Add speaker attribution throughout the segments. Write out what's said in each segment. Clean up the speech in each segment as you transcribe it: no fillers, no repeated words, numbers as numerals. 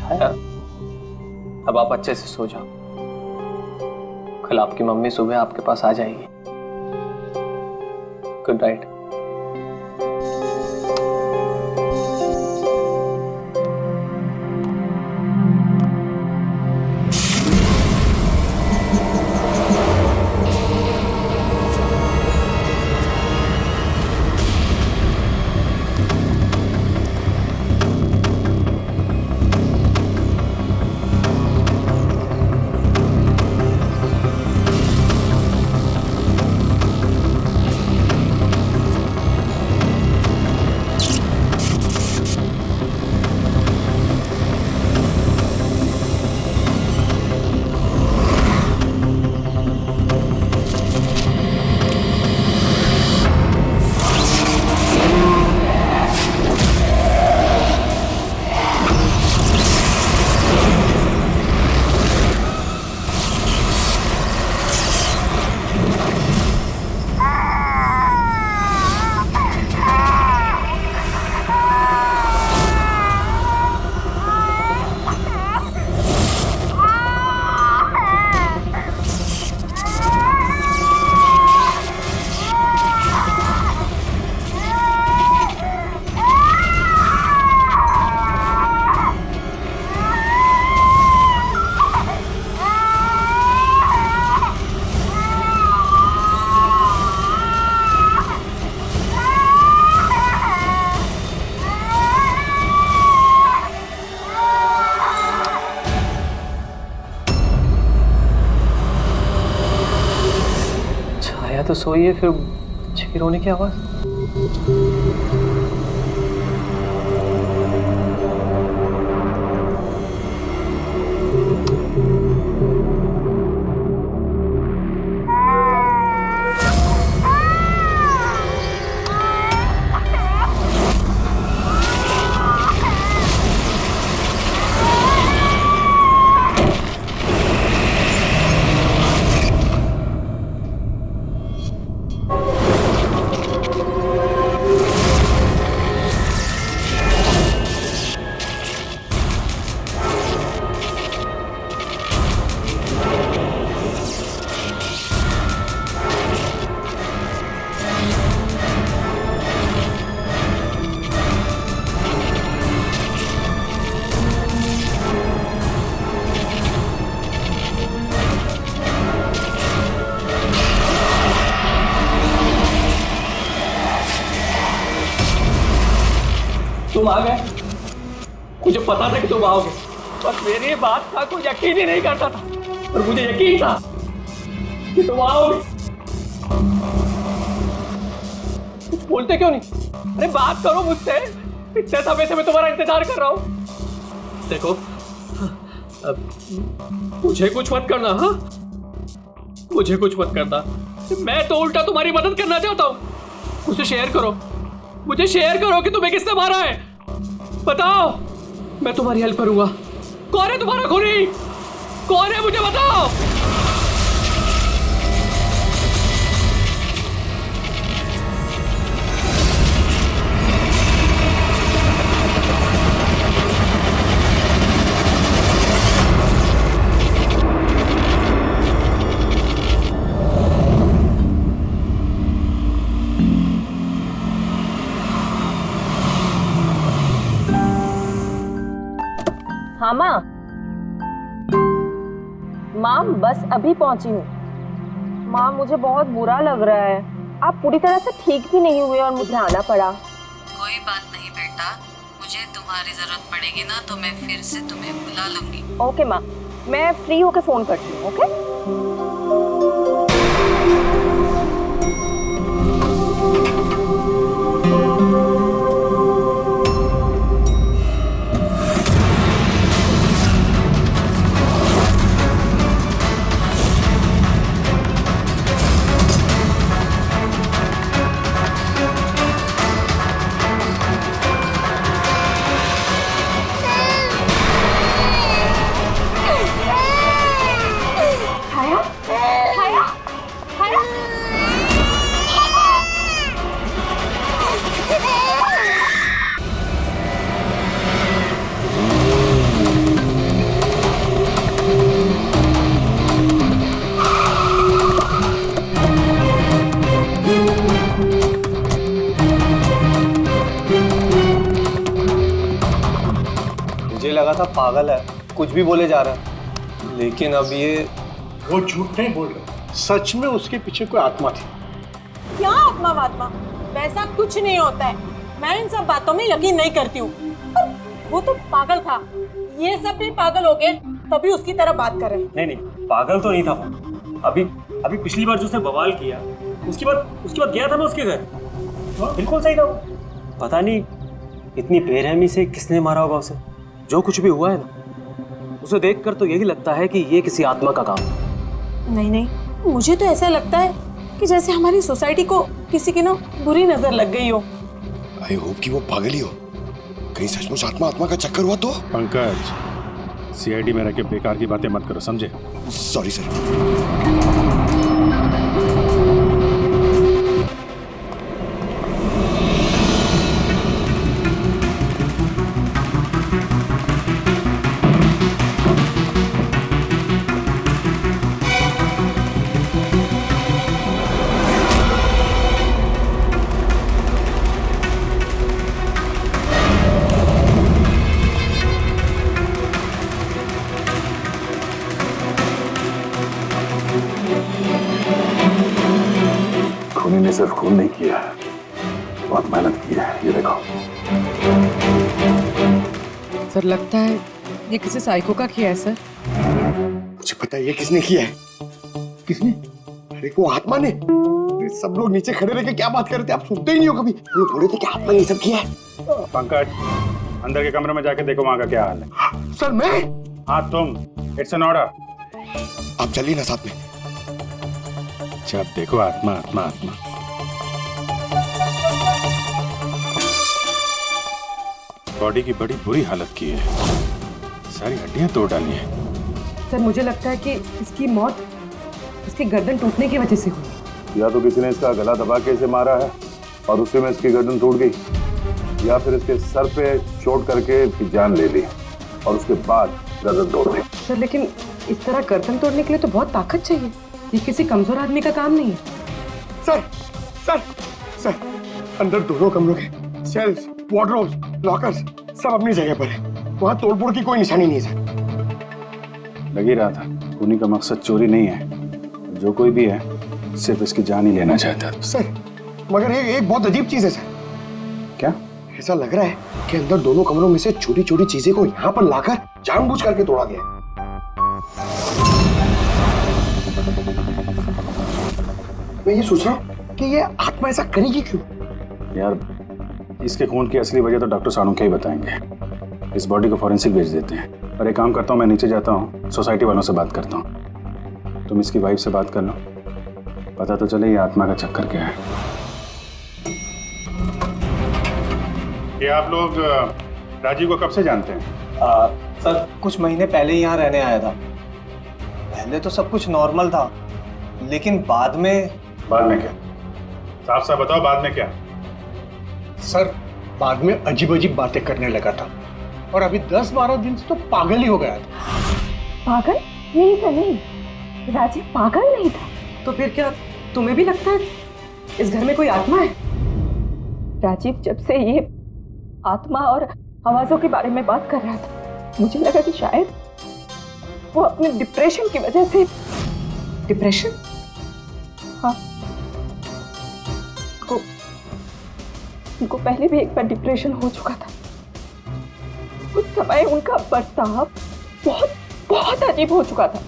Speaker 1: छाया, अब आप अच्छे से सो जाओ। कल आपकी मम्मी सुबह आपके पास आ जाएगी। Good night. तो सोइए, फिर बच्चे की रोने की आवाज। तुम आ गए, मुझे पता था कि तुम आओगे, बस मेरी बात का कोई यकीन ही नहीं करता था, पर मुझे यकीन था कि तुम आओगे। कुछ बोलते क्यों नहीं? अरे बात करो मुझसे, इतने समय से मैं तुम्हारा इंतजार कर रहा हूं। देखो, मुझे कुछ मत करना। हाँ, मुझे कुछ मत करना, मैं तो उल्टा तुम्हारी मदद करना चाहता हूं। मुझे शेयर करो, मुझे शेयर करो कि तुम्हें किसने मारा है, बताओ, मैं तुम्हारी हेल्प करूंगा। कौन है तुम्हारा खूनी? कौन है, मुझे बताओ।
Speaker 2: हाँ माँ, माँ बस अभी पहुंची हूँ। माँ मुझे बहुत बुरा लग रहा है, आप पूरी तरह से ठीक भी नहीं हुए और मुझे आना पड़ा।
Speaker 3: कोई बात नहीं बेटा, मुझे तुम्हारी जरूरत पड़ेगी ना तो मैं फिर से तुम्हें बुला लूंगी।
Speaker 2: ओके माँ, मैं फ्री होके फोन करती हूँ। ओके। छाया,
Speaker 4: मुझे लगा था पागल है, कुछ भी बोले जा रहा है, लेकिन अब ये
Speaker 5: वो झूठ नहीं बोल रहे, सच में उसके पीछे कोई आत्मा थी।
Speaker 6: क्या आत्मा वात्मा, वैसा कुछ नहीं होता है। मैं इन सब बातों में यकीन नहीं करती हूँ। वो तो पागल था, ये सब भी पागल हो गए तभी उसकी तरह बात कर रहे हैं।
Speaker 7: नहीं पागल तो नहीं था वो। अभी पिछली बार जो उसने बवाल किया उसके बाद गया था मैं उसके घर, बिल्कुल सही था वो। पता नहीं इतनी बेरहमी से किसने मारा होगा उसे।
Speaker 4: जो कुछ भी हुआ है ना, उसे देखकर तो यही लगता है कि ये किसी आत्मा का काम है।
Speaker 6: नहीं, मुझे तो ऐसा लगता है कि जैसे हमारी सोसाइटी को किसी की ना बुरी नजर लग गई हो।
Speaker 8: आई होप कि वो पागल ही हो, कहीं सचमुच आत्मा का चक्कर हुआ तो।
Speaker 5: पंकज, सीआईडी में रह के बेकार की बातें मत करो, समझे?
Speaker 8: Sorry sir.
Speaker 9: खूनी ने सिर्फ खून नहीं किया, बहुत मेहनत की है, ये देखो।
Speaker 10: सर लगता है ये किसी साइको का किया है सर।
Speaker 8: मुझे पता है ये किसने किया है। किसने? अरे वो आत्मा ने। अरे सब लोग नीचे खड़े रह के क्या बात कर रहे थे, आप सुनते ही नहीं हो कभी। वो बोले थे कि आत्मा ने ये सब किया है।
Speaker 5: पंकज, अंदर के कमरे में जाके देखो वहां का क्या हाल है।
Speaker 8: सर मैं?
Speaker 5: हाँ तुम, इट्स एन ऑर्डर।
Speaker 8: आप चलिए ना साथ में।
Speaker 5: अच्छा, अब देखो आत्मा आत्मा आत्मा। बॉडी की बड़ी बुरी हालत की है, सारी हड्डियां तोड़ डाली हैं।
Speaker 10: सर मुझे लगता है कि इसकी मौत इसकी गर्दन टूटने की वजह से हुई।
Speaker 9: या तो किसी ने इसका गला दबा के इसे मारा है और उसी में इसकी गर्दन टूट गई, या फिर इसके सर पे चोट करके इसकी जान ले ली और उसके बाद गर्दन तोड़ दी।
Speaker 10: सर लेकिन इस तरह गर्दन तोड़ने के लिए तो बहुत ताकत चाहिए, ये किसी कमजोर आदमी का काम नहीं है।
Speaker 8: सर सर सर, अंदर दोनों कमरों के सेल्स, वार्डरोब्स, लॉकर्स सब अपनी जगह पर है। वहाँ तोड़फोड़ की कोई निशानी नहीं है सर।
Speaker 5: लग ही रहा था, खूनी का मकसद चोरी नहीं है, जो कोई भी है सिर्फ इसकी जान ही लेना चाहता था।
Speaker 8: सर मगर एक बहुत अजीब चीज है सर।
Speaker 5: क्या?
Speaker 8: ऐसा लग रहा है कि अंदर दोनों कमरों में से छोटी छोटी चीजें को यहाँ पर लाकर जानबूझ करके तोड़ा गया है। मैं ये सोच रहा हूँ कि ये आत्मा ऐसा करेगी क्यों?
Speaker 5: यार, इसके खून की असली वजह तो डॉक्टर साणुखे ही बताएंगे। इस बॉडी को फॉरेंसिक भेज देते हैं। और एक काम करता हूँ, मैं नीचे जाता हूँ, सोसाइटी वालों से बात करता हूँ। तुम इसकी वाइफ से बात कर लो, पता तो चले ये आत्मा का चक्कर क्या है। ये आप लोग राजीव को कब से जानते हैं?
Speaker 4: सर कुछ महीने पहले ही यहाँ रहने आया था। पहले तो सब कुछ नॉर्मल था, लेकिन बाद में
Speaker 5: क्या? साफ साफ बताओ, बाद में क्या? सर बाद में अजीब अजीब बातें करने लगा था और अभी 10-12 दिन से तो पागल ही हो गया था।
Speaker 2: पागल? नहीं सर नहीं, राजीव पागल नहीं था।
Speaker 10: तो फिर क्या तुम्हें भी लगता है इस घर में कोई आत्मा है?
Speaker 2: राजीव जब से ये आत्मा और आवाजों के बारे में बात कर रहा था, मुझे लगा कि शायद वो अपने डिप्रेशन की वजह से।
Speaker 10: डिप्रेशन?
Speaker 2: हाँ, उनको पहले भी एक बार डिप्रेशन हो चुका था। उस समय उनका बर्ताव बहुत बहुत अजीब हो चुका था।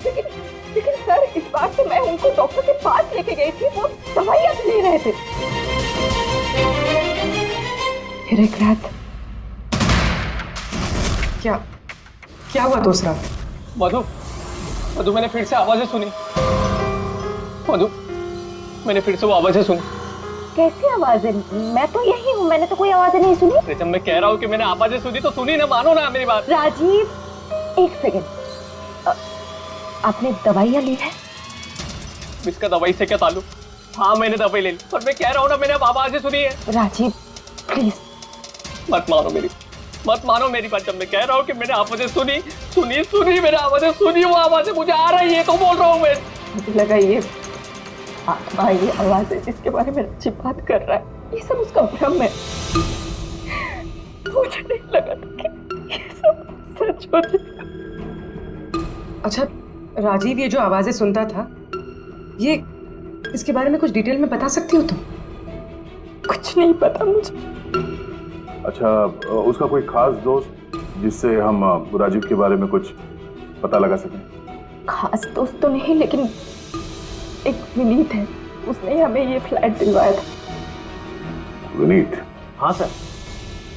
Speaker 2: लेकिन सर इस बार तो मैं उनको डॉक्टर के पास लेके गई थी, वो दवाइयां ले रहे थे।
Speaker 10: फिर एक रात क्या हुआ उस रात?
Speaker 1: मधु मैंने फिर से आवाजें सुनी। मधु मैंने फिर से वो आवाजें सुनी।
Speaker 2: कैसी आवाजें? मैं तो यही हूँ, मैंने तो कोई आवाजें नहीं सुनी।
Speaker 1: जब मैं कह रहा हूँ कि मैंने आवाजें सुनी तो सुनी ना, मानो ना मेरी बात।
Speaker 2: राजीव एक सेकंड, आपने दवाइयाँ ली है?
Speaker 1: इसका दवाई से क्या ताल्लुक? हाँ मैंने दवाई ले ली, पर मैं कह रहा हूँ ना मैंने अब आवाजें सुनी है।
Speaker 2: राजीव प्लीज
Speaker 1: मत मानो मेरी बात। जब मैं कह रहा हूँ कि मैंने आवाजें सुनी मैंने आवाजें सुनी, वो आवाजें मुझे आ रही है तो बोल रहा हूँ मैं।
Speaker 2: मुझे लगा ये आत्मा, ये आवाज है जिसके बारे में अच्छी बात कर रहा है, ये सब उसका भ्रम है। मुझे नहीं लगा था कि छोड़े।
Speaker 10: अच्छा राजीव, ये जो आवाजें सुनता था, ये इसके बारे में कुछ डिटेल में बता सकती हो तुम?
Speaker 2: कुछ नहीं पता मुझे।
Speaker 9: अच्छा, उसका कोई खास दोस्त जिससे हम राजीव के बारे में कुछ पता लगा सकें?
Speaker 2: खास दोस्त तो नहीं, लेकिन एक विनीत है, उसने हमें ये फ्लैट दिलवाया था।
Speaker 9: विनीत?
Speaker 7: हाँ सर,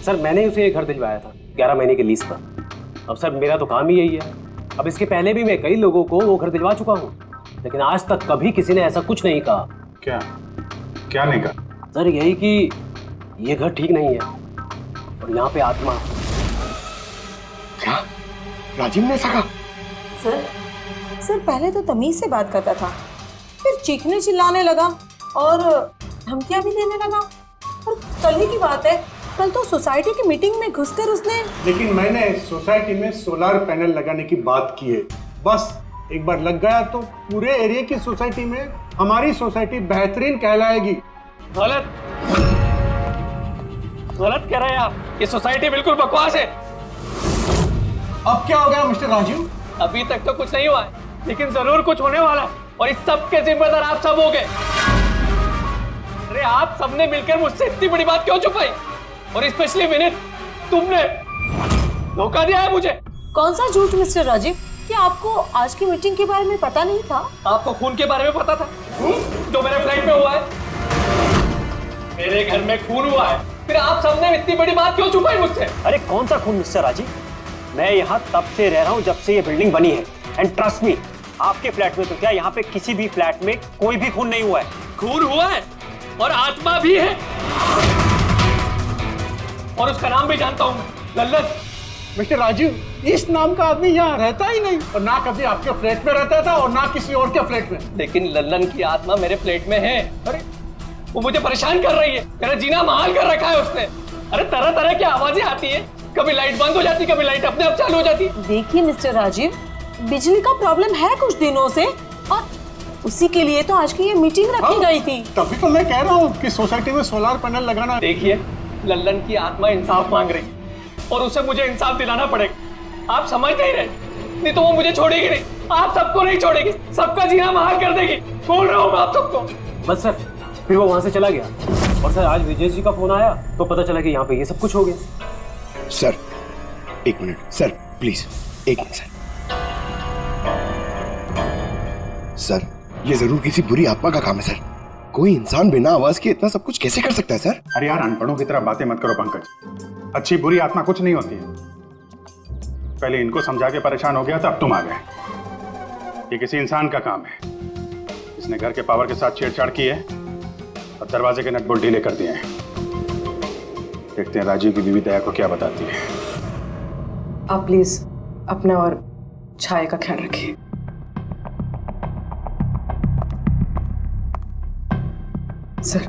Speaker 7: सर मैंने उसे ये घर दिलवाया था 11 महीने के लीज पर। अब सर मेरा तो काम ही यही है। अब इसके पहले भी मैं कई लोगों को वो घर दिलवा चुका हूँ, लेकिन आज तक कभी किसी ने ऐसा कुछ नहीं कहा।
Speaker 5: क्या क्या नहीं कहा?
Speaker 7: सर यही कि ये घर ठीक नहीं है और यहाँ पे आत्मा।
Speaker 8: क्या राजीव ने ऐसा कहा?
Speaker 6: सर पहले तो तमीज से बात करता था, फिर चीखने चिल्लाने लगा और धमकियां भी देने लगा। और कल ही की बात है, कल तो सोसाइटी की मीटिंग में घुसकर उसने।
Speaker 8: लेकिन मैंने सोसाइटी में सोलर पैनल लगाने की बात की है। बस एक बार लग गया तो पूरे एरिया की सोसाइटी में हमारी सोसाइटी बेहतरीन कहलाएगी।
Speaker 1: गलत गलत कह रहे हैं आप। ये सोसाइटी बिल्कुल बकवास है।
Speaker 8: अब क्या हो गया मिस्टर राजीव?
Speaker 1: अभी तक तो कुछ नहीं हुआ है, लेकिन जरूर कुछ होने वाला है, और इस सब के जिम्मेदार आप सब हो गए। अरे आप सबने मिलकर मुझसे इतनी बड़ी बात क्यों छुपाई? और स्पेशली विनीत, तुमने धोखा दिया है मुझे।
Speaker 6: कौन सा झूठ मिस्टर राजीव? क्या आपको आज की मीटिंग के बारे में पता नहीं था?
Speaker 1: आपको खून के बारे में पता था जो मेरे फ्लैट में हुआ है? मेरे घर में खून हुआ है, फिर आप सबने इतनी बड़ी बात क्यों छुपाई मुझसे?
Speaker 7: अरे कौन सा खून मिस्टर राजीव? मैं यहाँ तब से रह रहा हूँ जब से ये बिल्डिंग बनी है, एंड ट्रस्ट मी, आपके फ्लैट में तो क्या, यहाँ पे किसी भी फ्लैट में कोई भी खून नहीं हुआ है।
Speaker 1: खून हुआ है और आत्मा भी है, और उसका नाम भी जानता हूँ, लल्लन।
Speaker 8: मिस्टर राजीव, इस नाम का आदमी यहाँ रहता ही नहीं, और ना कभी आपके फ्लैट में रहता था और ना किसी और के फ्लैट में।
Speaker 1: लेकिन लल्लन की आत्मा मेरे फ्लैट में है। अरे वो मुझे परेशान कर रही है, मेरा जीना महाल कर रखा है उसने। अरे तरह तरह की आवाजें आती है, कभी लाइट बंद हो जाती, कभी लाइट अपने आप चालू हो जाती।
Speaker 6: देखिए मिस्टर राजीव, बिजली का प्रॉब्लम है कुछ दिनों से, और उसी के लिए तो आज की ये मीटिंग रखी गई थी।
Speaker 8: तभी तो मैं कह रहा हूँ कि सोसाइटी में सोलर पैनल लगाना।
Speaker 1: देखिए, लल्लन की आत्मा इंसाफ मांग रही, और उसे मुझे इंसाफ दिलाना पड़ेगा। आप समझ नहीं रहे, नहीं तो वो मुझे छोड़ेगी नहीं। आप सबको नहीं छोड़ेगी, सबका जीना महाल कर देगी। बोल रहा हूँ मैं आप सबको।
Speaker 7: बस सर, फिर वो वहां से चला गया, और सर आज विजय जी का फोन आया तो पता चला कि यहाँ पे ये सब कुछ हो गया।
Speaker 8: सर एक मिनट सर, प्लीज एक मिनट सर। सर ये जरूर किसी बुरी आत्मा का काम है सर। कोई इंसान बिना आवाज के इतना सब कुछ कैसे कर सकता है सर?
Speaker 5: अरे यार, अनपढ़ों की तरह बातें मत करो पंकज। अच्छी बुरी आत्मा कुछ नहीं होती है। पहले इनको समझा के परेशान हो गया था, अब तुम आ गए। ये किसी इंसान का काम है। इसने घर के पावर के साथ छेड़छाड़ की है और दरवाजे के नट बोल्ट ढीले कर दिए हैं। देखते हैं राजीव की बीवी दया को क्या बताती है।
Speaker 10: आप प्लीज अपना और छाया का ख्याल रखिए। सर,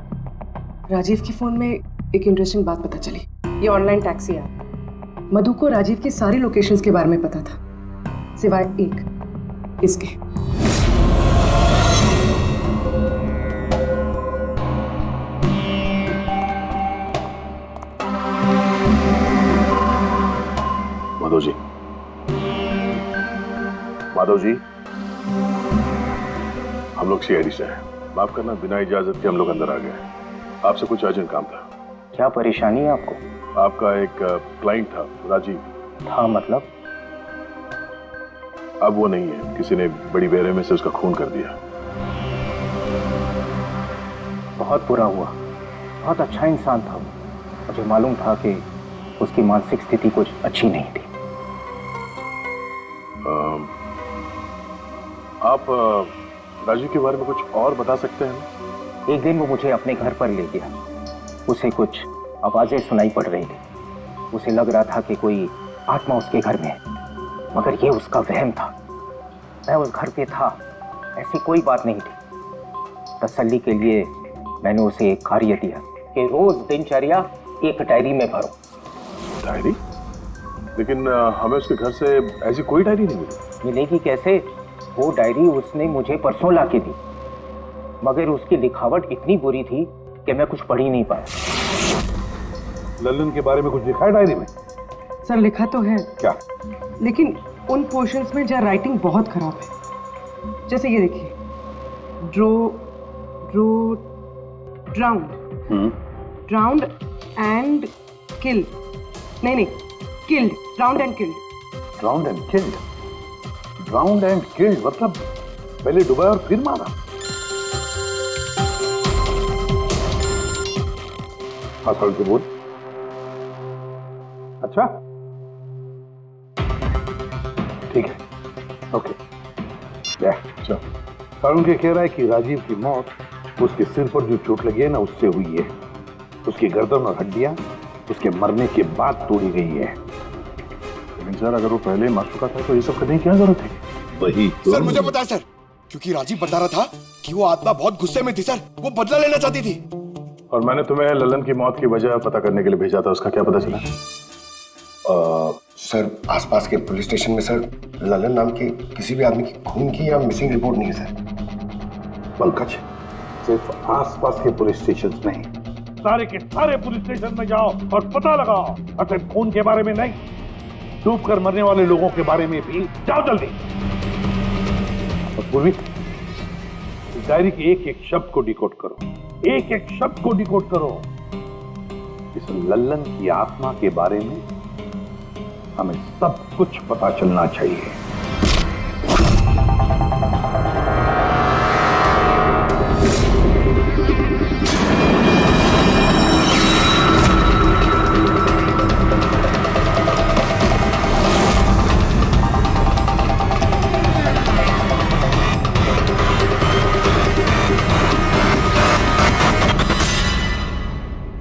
Speaker 10: राजीव के फोन में एक इंटरेस्टिंग बात पता चली। ये ऑनलाइन टैक्सी ऐप, मधु को राजीव की सारी लोकेशंस के बारे में पता था, सिवाय एक, इसके।
Speaker 9: माधव जी, माधव जी, हम लोग सीआईडी से हैं। माफ करना, बिना इजाजत के हम लोग अंदर आ गए। आपसे कुछ अर्जेंट काम था।
Speaker 11: क्या परेशानी है आपको?
Speaker 9: आपका एक क्लाइंट था, राजीव।
Speaker 11: हाँ मतलब?
Speaker 9: अब वो नहीं है, किसी ने बड़ी बेरहमी से उसका खून कर दिया।
Speaker 11: बहुत बुरा हुआ। बहुत अच्छा इंसान था वो। मुझे मालूम था कि उसकी मानसिक स्थिति कुछ अच्छी नहीं थी।
Speaker 9: आप राजीव के बारे में कुछ और बता सकते हैं?
Speaker 11: एक दिन वो मुझे अपने घर पर ले गया। उसे कुछ आवाजें सुनाई पड़ रही थी। उसे लग रहा था कि कोई आत्मा उसके घर में है, मगर ये उसका वहम था। मैं उस घर पे था, ऐसी कोई बात नहीं थी। तसल्ली के लिए मैंने उसे एक कार्य दिया कि रोज दिनचर्या एक डायरी में भरो।
Speaker 9: डायरी? लेकिन हमें उसके घर से ऐसी कोई डायरी नहीं मिली।
Speaker 11: मिलेगी कैसे? वो डायरी उसने मुझे परसों ला के दी, मगर उसकी लिखावट इतनी बुरी थी कि मैं कुछ पढ़ ही नहीं पाया।
Speaker 9: लल्लन के बारे में कुछ लिखा है डायरी में?
Speaker 10: सर लिखा तो है
Speaker 9: क्या?
Speaker 10: लेकिन उन पोर्शंस में जहाँ राइटिंग बहुत खराब है। जैसे ये देखिए, ड्राउंड एंड किल, नहीं killed, drowned and killed.
Speaker 9: Drowned and killed? Drowned and killed मतलब पहले डुबाया और फिर मारा? हाँ सर के बोल। अच्छा ठीक है, ओके।
Speaker 5: चलो।
Speaker 9: सारुण के कह रहा है कि राजीव की मौत उसके सिर पर जो चोट लगी है ना उससे हुई है। उसकी गर्दन और हड्डियां उसके मरने के बाद तोड़ी गई है।
Speaker 5: लेकिन सर अगर वो पहले मर चुका था तो ये सब करने की क्या जरूरत है?
Speaker 9: वही तो।
Speaker 8: सर मुझे पता है सर, क्योंकि राजीव बता रहा था कि वो आत्मा बहुत गुस्से में थी सर, वो बदला लेना चाहती थी।
Speaker 5: और मैंने तुम्हें ललन की मौत की वजह पता करने के लिए भेजा था, उसका क्या पता चला?
Speaker 8: सर आसपास के पुलिस स्टेशन में सर ललन नाम के किसी भी आदमी की खून की या मिसिंग रिपोर्ट नहीं है सर।
Speaker 9: पंकज, सिर्फ आसपास के पुलिस स्टेशन नहीं, सारे के सारे पुलिस स्टेशन में जाओ और पता लगाओ। और सिर्फ खून के बारे में नहीं, डूब कर मरने वाले लोगों के बारे में भी जाओ जल्दी। और पूर्वी, डायरी के एक एक शब्द को डिकोड करो, एक एक शब्द को डिकोड करो। इस लल्लन की आत्मा के बारे में हमें सब कुछ पता चलना चाहिए।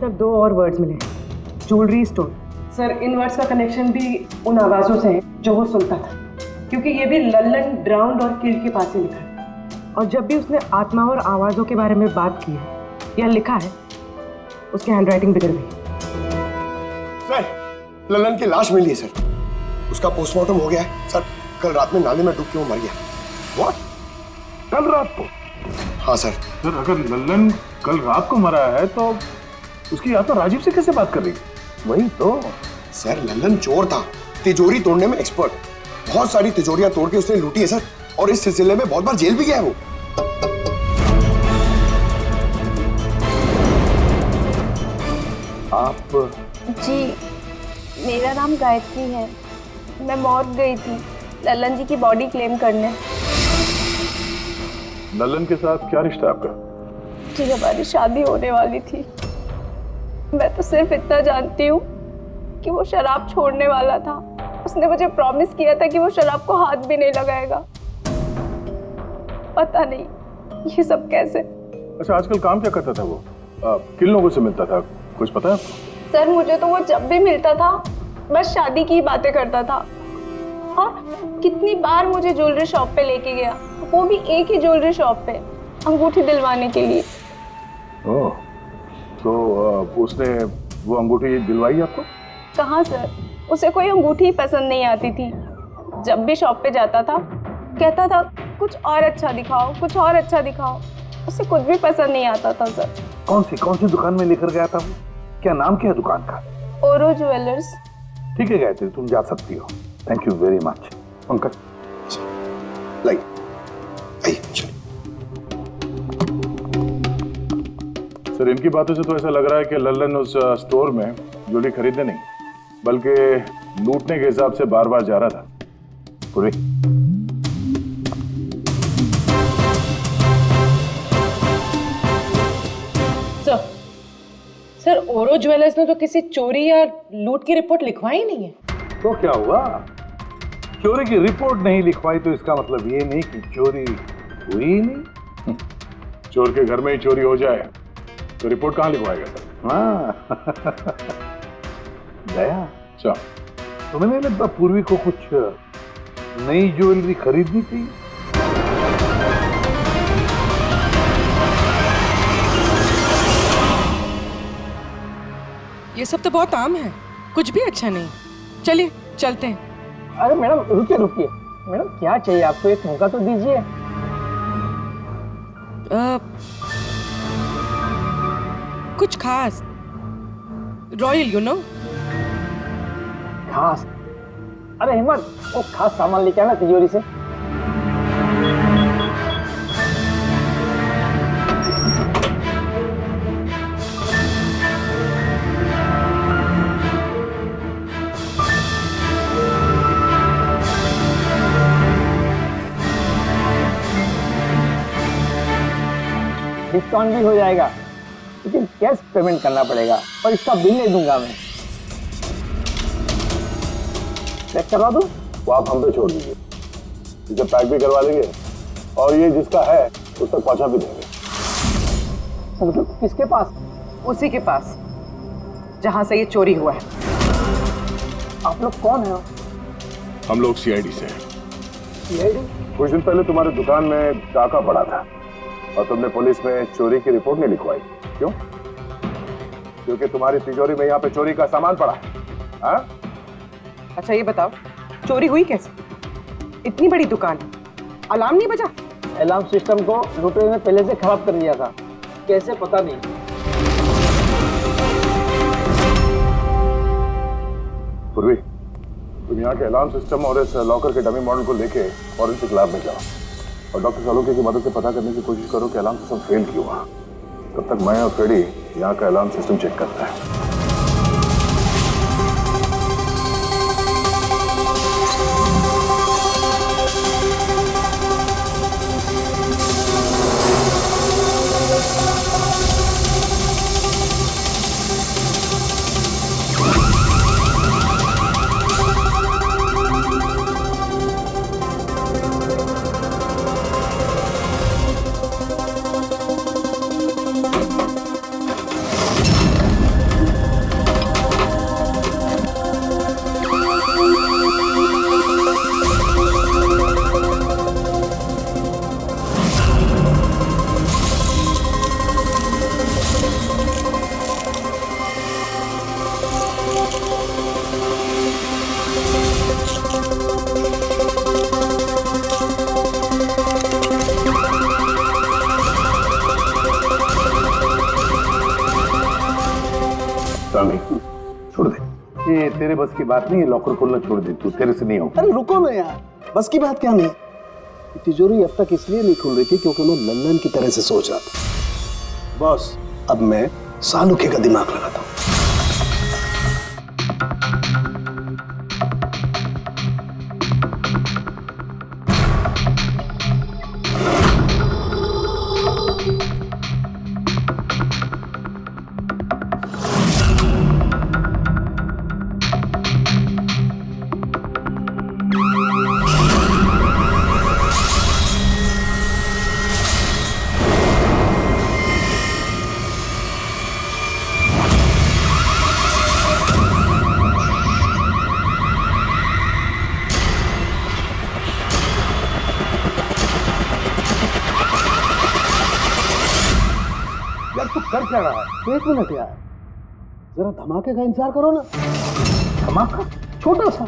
Speaker 10: सर 2 और वर्ड्स मिले, ज्वेलरी स्टोर। सर इन वर्ड्स का कनेक्शन भी उन आवाज़ों से है जो वो सुनता था, क्योंकि ये भी लल्लन, ड्राउंड और किल के पास ही लिखा है। और जब भी उसने आत्मा और आवाज़ों के बारे में बात की है या लिखा है, उसकी हैंडराइटिंग बिगड़ गई।
Speaker 8: सर ललन की लाश मिली है सर, उसका पोस्टमार्टम हो गया है सर। कल रात में नाले में डूब के वो मर गया।
Speaker 9: What? कल रात को?
Speaker 8: हाँ सर।
Speaker 5: सर अगर लल्लन कल रात को मरा है तो उसकी आत्मा राजीव से कैसे बात कर रही है?
Speaker 9: वही तो
Speaker 8: सर, लल्लन चोर था, तिजोरी तोड़ने में एक्सपर्ट। बहुत सारी तिजोरियां तोड़ के उसने लूटी है सर, और इस सिलसिले में बहुत बार जेल भी गया है वो।
Speaker 9: आप?
Speaker 2: जी मेरा नाम गायत्री है। मैं मौत गई थी लल्लन जी की बॉडी क्लेम करने।
Speaker 5: लल्लन के साथ क्या रिश्ता आपका?
Speaker 2: जी हमारी शादी होने वाली थी। मैं तो सिर्फ इतना जानती हूँ कि वो शराब छोड़ने वाला था। उसने मुझे प्रॉमिस किया था कि वो शराब को हाथ भी नहीं लगाएगा। पता नहीं ये सब कैसे।
Speaker 5: अच्छा आजकल काम क्या करता था वो? किन लोगों से मिलता था, कुछ पता है आपको?
Speaker 2: सर मुझे तो वो जब भी मिलता था बस शादी की बातें करता था, और कितनी बार मुझे ज्वेलरी शॉप पे लेके गया, वो भी एक ही ज्वेलरी शॉप पे, अंगूठी दिलवाने के लिए।
Speaker 5: ओह, तो उसने वो अंगूठी दिलवाई आपको?
Speaker 2: कहाँ सर, उसे कोई अंगूठी पसंद नहीं आती थी। जब भी शॉप पे जाता था कहता था कुछ और अच्छा दिखाओ, कुछ और अच्छा दिखाओ। उसे कुछ भी पसंद नहीं आता था सर।
Speaker 9: कौन सी दुकान में लेकर गया था वो? क्या नाम क्या है दुकान का?
Speaker 2: ओरो ज्वेलर्स।
Speaker 9: ठीक है गायत्री, तुम जा सकती हो। Thank you very much. Pankaj
Speaker 8: like
Speaker 5: sir इनकी बातों से तो ऐसा लग रहा है कि लल्लन उस स्टोर में ज्वेलरी खरीदने नहीं बल्कि लूटने के हिसाब से बार बार जा रहा था। पूरी
Speaker 10: सर ओरो ज्वेलर्स ने तो किसी चोरी या लूट की रिपोर्ट लिखवाई नहीं है।
Speaker 9: तो क्या हुआ? चोरी की रिपोर्ट नहीं लिखवाई तो इसका मतलब ये नहीं कि चोरी हुई ही नहीं।
Speaker 5: चोर के घर में ही चोरी हो जाए तो रिपोर्ट कहाँ लिखवाएगा सर?
Speaker 9: हाँ दया,
Speaker 5: अच्छा
Speaker 9: तुम्हें नहीं लगता पूर्वी को कुछ नई ज्वेलरी खरीदनी थी?
Speaker 10: ये सब तो बहुत आम है, कुछ भी अच्छा नहीं। चलिए चलते हैं।
Speaker 11: अरे मैडम रुकिए रुकिए, मैडम क्या चाहिए आपको, एक मौका तो दीजिए।
Speaker 10: कुछ खास, रॉयल यू नो।
Speaker 11: खास, अरे हिम्मत वो खास सामान लेके आना तिजोरी से। डिस्काउंट भी हो जाएगा, लेकिन कैश पेमेंट करना पड़ेगा और इसका बिल नहीं दूंगा मैं। चेक करवा दूं?
Speaker 9: वो आप हम पे छोड़ दीजिए, इसे पैक भी करवा देंगे और ये जिसका है उस तक पहुंचा भी देंगे।
Speaker 11: मतलब किसके पास?
Speaker 10: उसी के पास जहां से ये चोरी हुआ है।
Speaker 11: आप लोग कौन है?
Speaker 9: हम लोग सीआईडी से हैं।
Speaker 11: सीआईडी?
Speaker 9: कुछ दिन पहले तुम्हारे दुकान में डाका पड़ा था और तुमने पुलिस में चोरी की रिपोर्ट नहीं लिखवाई, क्यों? क्योंकि तुम्हारी तिजोरी में यहाँ पे चोरी का सामान पड़ा है। हाँ?
Speaker 10: अच्छा ये बताओ, चोरी हुई कैसे? इतनी बड़ी दुकान, अलार्म नहीं बजा?
Speaker 11: अलार्म सिस्टम को लुटेरे ने पहले से खराब कर दिया था, कैसे पता नहीं।
Speaker 9: पूर्वी, तुम यहाँ के अलार्म सिस्टम और इस लॉकर के डमी मॉडल को लेके फॉरेंसिक लैब में जाओ और डॉक्टर सालुके की मदद से पता करने की कोशिश करो कि अलार्म सिस्टम फेल क्यों हुआ। तब तक मैं और फ्रेडी यहाँ का अलार्म सिस्टम चेक करता है। छोड़ दे, ये तेरे बस की बात नहीं है, लॉकर खोलना छोड़ दे, तू तेरे से नहीं होगा।
Speaker 8: अरे रुको ना यार, बस की बात क्या नहीं। तिजोरी अब तक इसलिए नहीं खुल रही थी क्योंकि मैं लल्लन की तरह से सोच रहा था। बॉस, अब मैं सालुके का दिमाग लगाता हूँ।
Speaker 9: यार तू कर क्या रहा है?
Speaker 8: एक मिनट यार, जरा धमाके का इंतजार करो ना। धमाका? छोटा सा।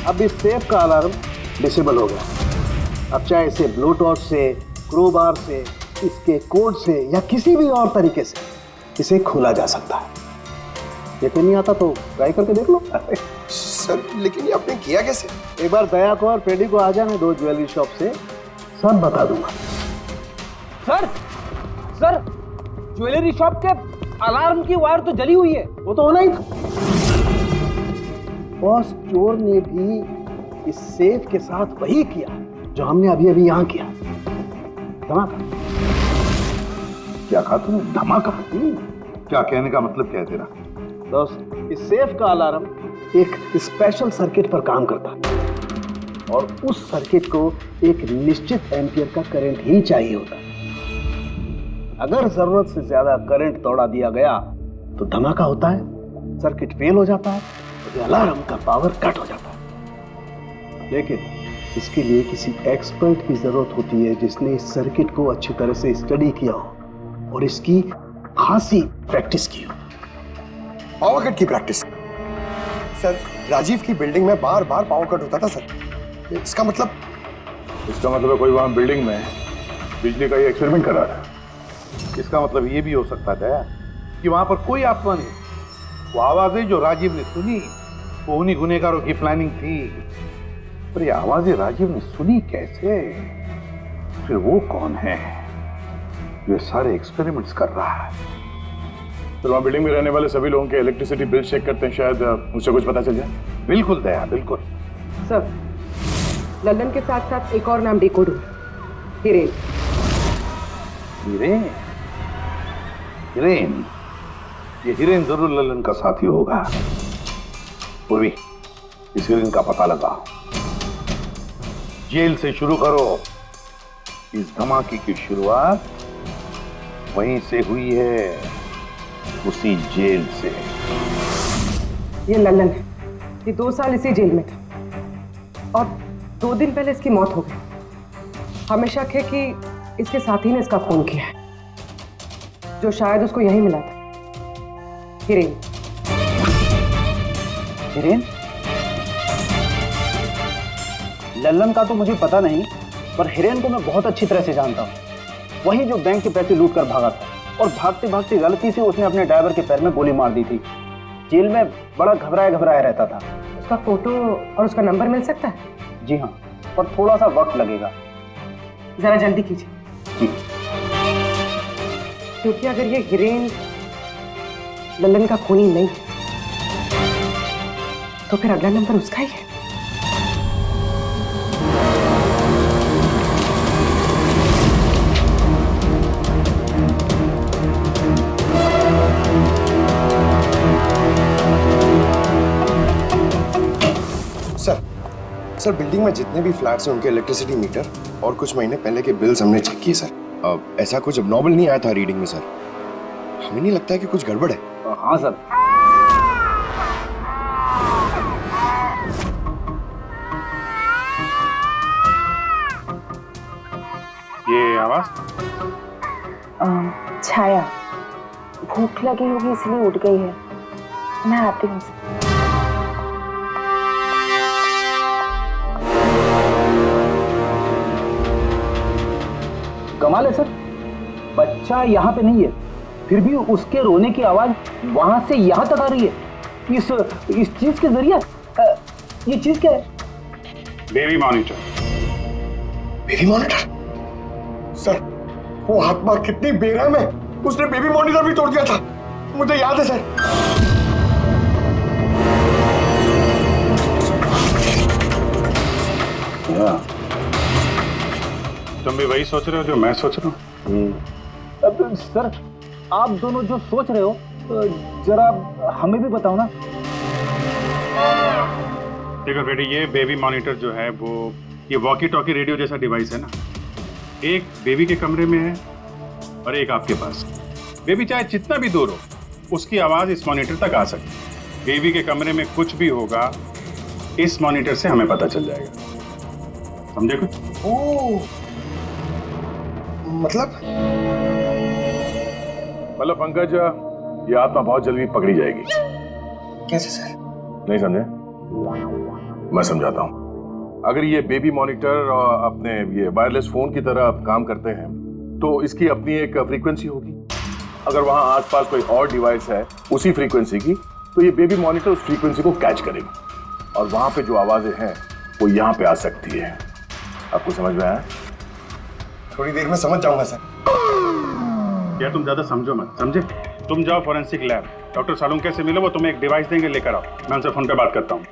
Speaker 8: अब इस सेफ का अलार्म डिसेबल हो गया। अब चाहे इसे ब्लूटूथ से, क्रोबार से, इसके कोड से या किसी भी और तरीके से इसे खोला जा सकता है। यकीन नहीं आता तो ट्राई करके देख लो।
Speaker 12: सर लेकिन ये आपने किया कैसे?
Speaker 8: एक बार दया को और पेडी को आ जाने दो ज्वेलरी शॉप से, सब बता दूंगा।
Speaker 11: सर सर, ज्वेलरी शॉप के अलार्म की वायर तो जली हुई है।
Speaker 8: वो तो होना ही था। बॉस, चोर ने भी इस सेफ के साथ वही किया जो हमने अभी अभी यहाँ किया। धमाका।
Speaker 9: क्या कहा तूने? धमाका? क्या कहने का मतलब क्या है तेरा?
Speaker 8: दोस्त, इस सेफ का अलार्म एक स्पेशल सर्किट पर काम करता है और उस सर्किट को एक निश्चित एम्पियर का करंट ही चाहिए होता है। अगर जरूरत से ज्यादा करंट दौड़ा दिया गया तो धमाका होता है, सर्किट फेल हो जाता है और अलार्म का पावर कट हो जाता है। लेकिन इसके लिए किसी एक्सपर्ट की जरूरत होती है जिसने इस सर्किट को अच्छी तरह से स्टडी किया हो और इसकी खासी प्रैक्टिस की हो।
Speaker 12: पावर कट की प्रैक्टिस? सर, राजीव की बिल्डिंग में बार बार पावर कट होता था सर। इसका मतलब
Speaker 9: इसका मतलब कोई वहां बिल्डिंग में बिजली का ये एक्सपेरिमेंट कर रहा था। इसका मतलब ये भी हो सकता था कि वहां पर कोई आत्मा नहीं। वो आवाजें जो राजीव ने सुनी वो उन्हीं गुनहगारों की प्लानिंग थी। पर ये आवाजें राजीव ने सुनी कैसे? फिर वो कौन है जो ये सारे एक्सपेरिमेंट्स कर रहा है?
Speaker 5: तो वहाँ बिल्डिंग में रहने वाले सभी लोगों के इलेक्ट्रिसिटी बिल चेक करते हैं, शायद मुझसे कुछ पता चल जाए।
Speaker 9: बिल्कुल दया, बिल्कुल।
Speaker 10: सर, लल्लन के साथ साथ एक और नाम डिकोड हुआ, हिरेन।
Speaker 9: हिरेन? हिरेन? ये हिरेन जरूर लल्लन का साथी होगा। पूर्वी, इस हिरेन का पता लगाओ। जेल से शुरू करो। इस धमाके की शुरुआत वहीं से हुई है, उसी जेल से।
Speaker 10: ये लल्लन है, ये 2 साल इसी जेल में था और 2 दिन पहले इसकी मौत हो गई। हमें शक है कि इसके साथी ने इसका खून किया है, जो शायद उसको यहीं मिला था। हिरेन।
Speaker 11: हिरेन? लल्लन का तो मुझे पता नहीं, पर हिरेन को मैं बहुत अच्छी तरह से जानता हूँ। वही जो बैंक के पैसे लूट कर भागा था और भागते भागते गलती से उसने अपने ड्राइवर के पैर में गोली मार दी थी। जेल में बड़ा घबराया रहता था।
Speaker 10: उसका फोटो और उसका नंबर मिल सकता है?
Speaker 11: जी हाँ, पर थोड़ा सा वक्त लगेगा।
Speaker 10: जरा जल्दी कीजिए।
Speaker 11: जी।
Speaker 10: क्योंकि अगर ये हिरेन लल्लन का खूनी नहीं तो फिर अगला नंबर उसका ही है।
Speaker 12: सर, बिल्डिंग में जितने भी फ्लैट्स हैं उनके इलेक्ट्रिसिटी मीटर और कुछ महीने पहले के बिल्स हमने चेक किए सर। ऐसा कुछ अबनॉर्मल नहीं आया था रीडिंग में सर। हमें नहीं लगता है कि कुछ गड़बड़ है।
Speaker 11: हाँ सर।
Speaker 5: ये आवाज?
Speaker 2: छाया, भूख लगी होगी इसलिए उठ गई है। मैं आती हूँ।
Speaker 11: कमाल है सर, बच्चा यहाँ पे नहीं है, फिर भी उसके रोने की आवाज वहां से यहाँ तक आ रही है। इस चीज के जरिए ये चीज क्या है?
Speaker 5: Baby monitor.
Speaker 12: Baby monitor? Sir, वो आत्मा कितनी बेरहम है, उसने बेबी मॉनिटर भी तोड़ दिया था, मुझे याद है सर।
Speaker 5: तुम भी वही सोच रहे हो जो मैं सोच रहा हूँ?
Speaker 11: अब सर, आप दोनों जो सोच रहे हो जरा हमें भी बताओ ना।
Speaker 5: देखो बेटी, ये बेबी मॉनिटर जो है वो ये वॉकी टॉकी रेडियो जैसा डिवाइस है ना। एक बेबी के कमरे में है और एक आपके पास। बेबी चाहे जितना भी दूर हो, उसकी आवाज इस मॉनिटर तक आ सकती है। बेबी के कमरे में कुछ भी होगा, इस मॉनिटर से हमें पता चल जाएगा। समझे कुछ?
Speaker 12: मतलब
Speaker 5: पंकज, ये आत्मा बहुत जल्दी पकड़ी जाएगी।
Speaker 12: कैसे सर?
Speaker 5: नहीं समझे? मैं समझाता हूँ। अगर ये बेबी मॉनिटर अपने ये वायरलेस फोन की तरह काम करते हैं तो इसकी अपनी एक फ्रीक्वेंसी होगी। अगर वहां आसपास कोई और डिवाइस है उसी फ्रीक्वेंसी की, तो ये बेबी मॉनिटर उस फ्रीक्वेंसी को कैच करेगी और वहां पे जो आवाजें हैं वो यहाँ पे आ सकती है। आपको समझ में आया?
Speaker 12: थोड़ी देर में समझ जाऊंगा सर।
Speaker 5: क्या तुम ज्यादा समझो मत, समझे? तुम जाओ फॉरेंसिक लैब, डॉक्टर सालुंके से मिलो, वो तुम्हें एक डिवाइस देंगे, लेकर आओ। मैं उनसे फोन पे बात करता हूँ।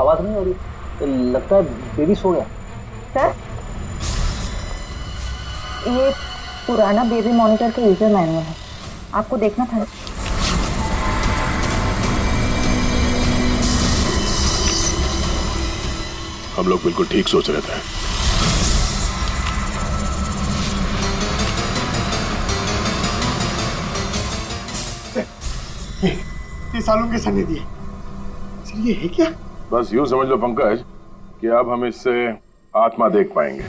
Speaker 8: आवाज नहीं आ रही, लगता है बेबी सो गया।
Speaker 2: सर, ये पुराना बेबी मॉनिटर का यूजर मैनुअल है, आपको देखना था।
Speaker 9: हम लोग बिल्कुल ठीक सोच रहे थे।
Speaker 12: ये सालों के सने दिए, ये है क्या?
Speaker 9: बस यूं समझ लो पंकज कि अब हम इससे आत्मा देख पाएंगे।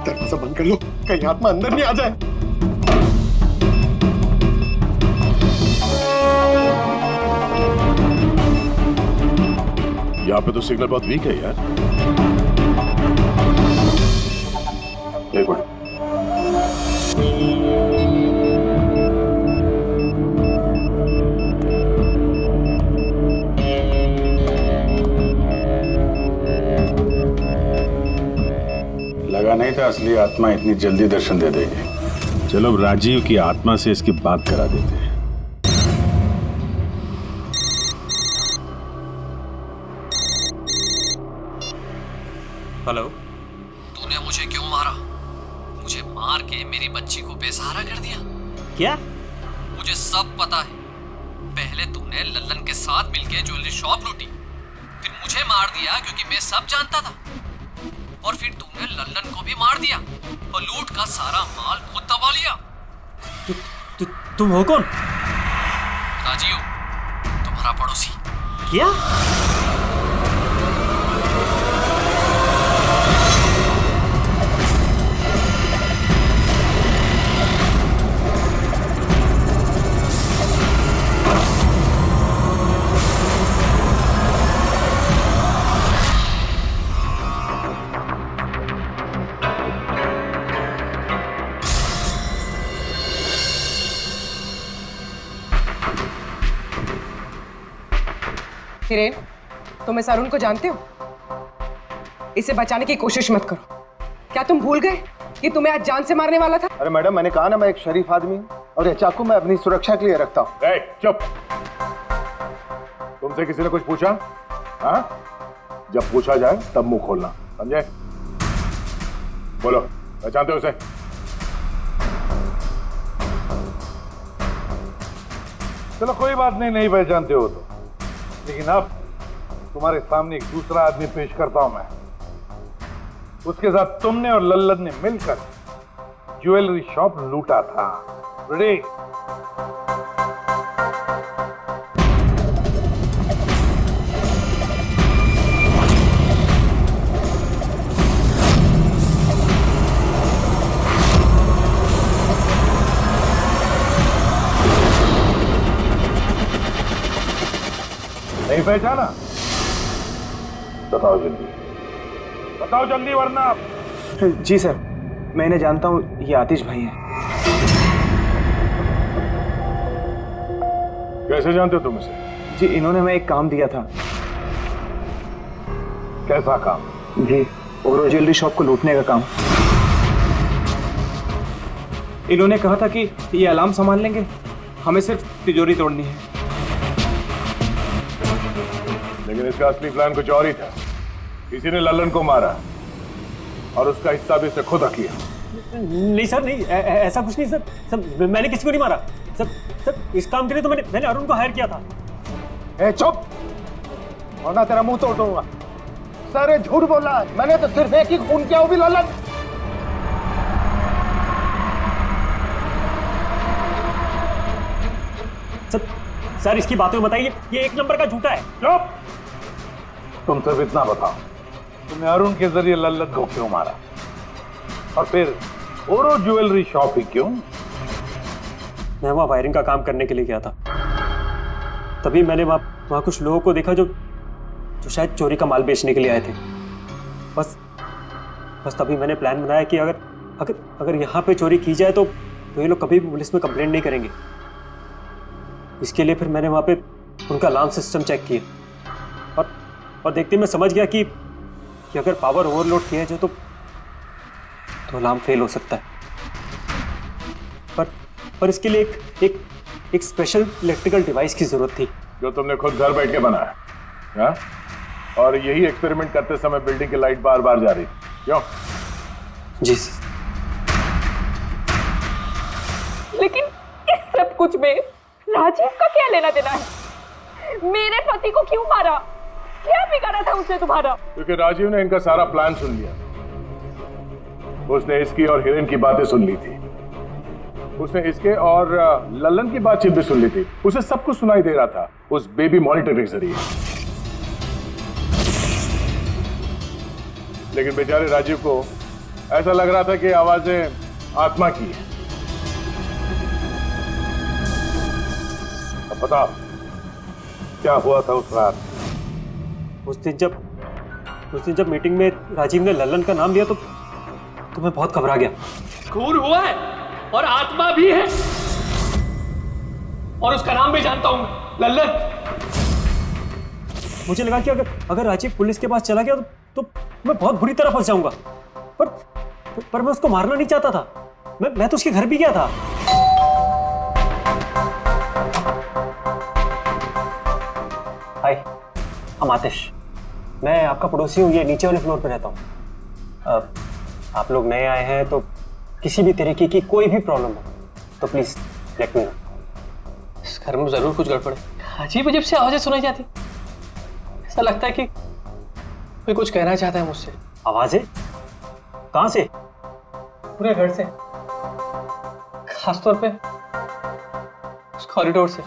Speaker 12: दरवाजा बंद कर लो, कहीं आत्मा अंदर नहीं आ जाए।
Speaker 9: यहाँ पे तो सिग्नल बहुत वीक है यार। एक मिनट।
Speaker 5: लगा नहीं था असली आत्मा इतनी जल्दी दर्शन दे देगी।
Speaker 9: चलो अब राजीव की आत्मा से इसकी बात करा देते हैं।
Speaker 7: हेलो।
Speaker 1: तूने मुझे क्यों मारा? मुझे मार के मेरी बच्ची को बेसहारा कर दिया।
Speaker 7: क्या?
Speaker 1: मुझे सब पता है। पहले तूने लल्लन के साथ मिलके ज्वेलरी शॉप लूटी, फिर मुझे मार दिया क्योंकि मैं सब जानता था, और फिर तूने लल्लन को भी मार दिया और लूट का सारा माल खुद दबा लिया।
Speaker 7: तुम हो कौन?
Speaker 1: राजीव, तुम्हारा पड़ोसी।
Speaker 7: क्या?
Speaker 10: हिरेन, तुम इस अरुण को जानते हो? इसे बचाने की कोशिश मत करो। क्या तुम भूल गए कि तुम्हें आज जान से मारने वाला था?
Speaker 8: अरे मैडम, मैंने कहा ना मैं एक शरीफ आदमी हूँ, और यह चाकू मैं अपनी सुरक्षा के लिए रखता हूँ।
Speaker 9: चुप। तुमसे किसी ने कुछ पूछा? हाँ? जब पूछा जाए तब मुंह खोलना, समझे? बोलो, पहचानते हो उसे? चलो कोई बात नहीं, नहीं पहचानते हो तो, लेकिन अब तुम्हारे सामने एक दूसरा आदमी पेश करता हूं मैं। उसके साथ तुमने और लल्लन ने मिलकर ज्वेलरी शॉप लूटा था। रेडी? नहीं पहचाना? बताओ जल्दी, बताओ जल्दी, वरना।
Speaker 13: जी सर, मैं इन्हें जानता हूँ, ये आतिश भाई हैं।
Speaker 9: कैसे जानते हो तुम इसे?
Speaker 13: जी, इन्होंने हमें एक काम दिया था।
Speaker 9: कैसा काम?
Speaker 13: जी, ओरो ज्वेलरी शॉप को लूटने का काम। इन्होंने कहा था कि ये अलार्म संभाल लेंगे, हमें सिर्फ तिजोरी तोड़नी है।
Speaker 9: लेकिन इसका असली प्लान कुछ और ही था। किसी ने लल्लन को मारा और उसका हिस्सा भी इसे खुद किया।
Speaker 7: नहीं सर, नहीं, ऐसा कुछ नहीं सर। सर, मैंने किसी को नहीं मारा। सर, इस काम के लिए तो मैंने अरुण को हायर किया था।
Speaker 8: ए चुप, वरना तेरा मुंह तोड़ दूंगा। सर, ये झूठ बोला है, मैंने तो सिर्फ एक ही खून किया, वो भी लल्लन।
Speaker 7: सर, इसकी बातें बताइए, ये एक नंबर का झूठा है।
Speaker 9: चुप! तुम सिर्फ इतना बताओ, तुमने अरुण के जरिए लल्लन को क्यों मारा, और फिर ओरो ज्वेलरी शॉप ही क्यों?
Speaker 7: मैं वहाँ वायरिंग का काम करने के लिए गया था। तभी मैंने वहाँ कुछ लोगों को देखा जो शायद चोरी का माल बेचने के लिए आए थे। बस तभी मैंने प्लान बनाया कि अगर यहाँ पे चोरी की जाए तो ये लोग कभी भी पुलिस में कंप्लेंट नहीं करेंगे। इसके लिए फिर मैंने वहाँ पे उनका अलार्म सिस्टम चेक किया, और देखते मैं समझ गया कि अगर पावर ओवरलोड किया जाए तो अलार्म फेल हो सकता है। और इसके लिए एक स्पेशल इलेक्ट्रिकल डिवाइस की जरूरत थी
Speaker 9: जो तुमने खुद घर बैठ के बनाया, हाँ? और यही एक्सपेरिमेंट करते समय बिल्डिंग की लाइट बार बार जा रही, क्यों?
Speaker 7: जी।
Speaker 2: लेकिन इस सब कुछ में राजीव का क्या लेना देना है? मेरे पति को क्यों मारा? क्या बिगाड़ा था उसने तुम्हारा?
Speaker 9: क्योंकि राजीव ने इनका सारा प्लान सुन लिया। उसने इसकी और हिरेन की बातें सुन ली थी, उसने इसके और लल्लन की बातचीत भी सुन ली थी। उसे सब कुछ सुनाई दे रहा था उस बेबी मॉनिटर के जरिए। लेकिन बेचारे राजीव को ऐसा लग रहा था कि आवाजें आत्मा की है। अब बताओ क्या हुआ था उस रात?
Speaker 7: उस दिन जब मीटिंग में राजीव ने लल्लन का नाम लिया तो मैं बहुत घबरा गया।
Speaker 1: खून हुआ है और आत्मा भी है, और उसका नाम भी जानता हूं, लल्लन।
Speaker 7: मुझे लगा कि अगर राजीव पुलिस के पास चला गया तो मैं बहुत बुरी तरह फंस जाऊंगा। पर मैं उसको मारना नहीं चाहता था। मैं तो उसके घर भी गया था। हाय, हम आतिश। मैं आपका पड़ोसी हूँ, ये नीचे वाले फ्लोर पे रहता हूँ। आप लोग नए आए हैं तो किसी भी तरीके की कोई भी प्रॉब्लम हो तो प्लीज लेट मी नो।
Speaker 1: इस घर में जरूर कुछ गड़बड़ है। अजीब अजीब से आवाजें सुनाई जाती, ऐसा लगता है कि कोई कुछ कहना चाहता है मुझसे।
Speaker 7: आवाजें? कहां से?
Speaker 1: पूरे घर से, खासतौर पे उस कॉरिडोर से।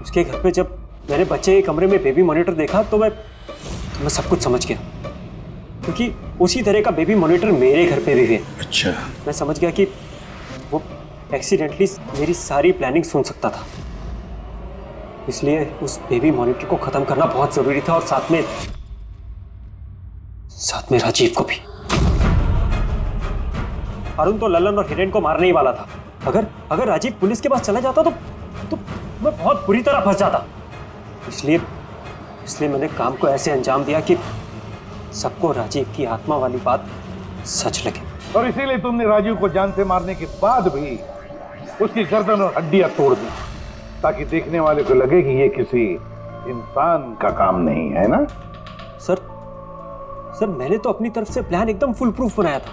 Speaker 7: उसके घर पे जब मैंने बच्चे के कमरे में बेबी मॉनिटर देखा तो मैं सब कुछ समझ गया, क्योंकि उसी तरह का बेबी मॉनिटर मेरे घर पे भी है।
Speaker 5: अच्छा।
Speaker 7: मैं समझ गया कि वो एक्सीडेंटली मेरी सारी प्लानिंग सुन सकता था, इसलिए उस बेबी मॉनिटर को खत्म करना बहुत जरूरी था, और साथ में राजीव को भी। अरुण तो लल्लन और हिरेन को मारने ही वाला था। अगर राजीव पुलिस के पास चला जाता तो मैं बहुत बुरी तरह फंस जाता। इसलिए मैंने काम को ऐसे अंजाम दिया कि सबको राजीव की आत्मा वाली बात सच लगे।
Speaker 9: और इसीलिए तुमने राजीव को जान से मारने के बाद भी उसकी गर्दन और हड्डियां तोड़ दी, ताकि देखने वाले को लगे कि ये किसी इंसान का काम नहीं है ना?
Speaker 7: सर मैंने तो अपनी तरफ से प्लान एकदम फुल प्रूफ बनाया था,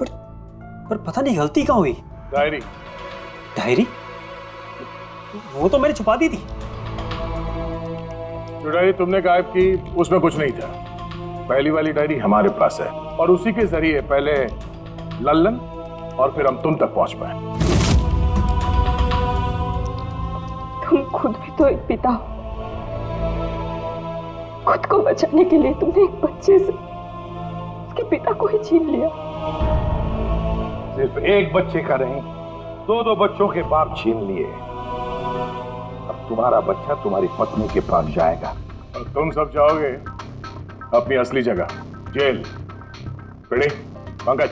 Speaker 7: पर पता नहीं गलती कहाँ हुई। डायरी? वो तो मैंने छुपा दी थी।
Speaker 9: जो डायरी तुमने गायब की उसमें कुछ नहीं था। पहली वाली डायरी हमारे पास है, और उसी के जरिए पहले लल्लन और फिर हम तुम तक पहुंच पाए।
Speaker 2: तुम खुद भी तो एक पिता हो। खुद को बचाने के लिए तुमने एक बच्चे से उसके पिता को ही छीन लिया।
Speaker 9: सिर्फ एक बच्चे का नहीं, दो बच्चों के बाप छीन लिए। अब तुम्हारा बच्चा तुम्हारी पत्नी के पास जाएगा और तुम सब जाओगे अपनी असली जगह, जेल। पंकज।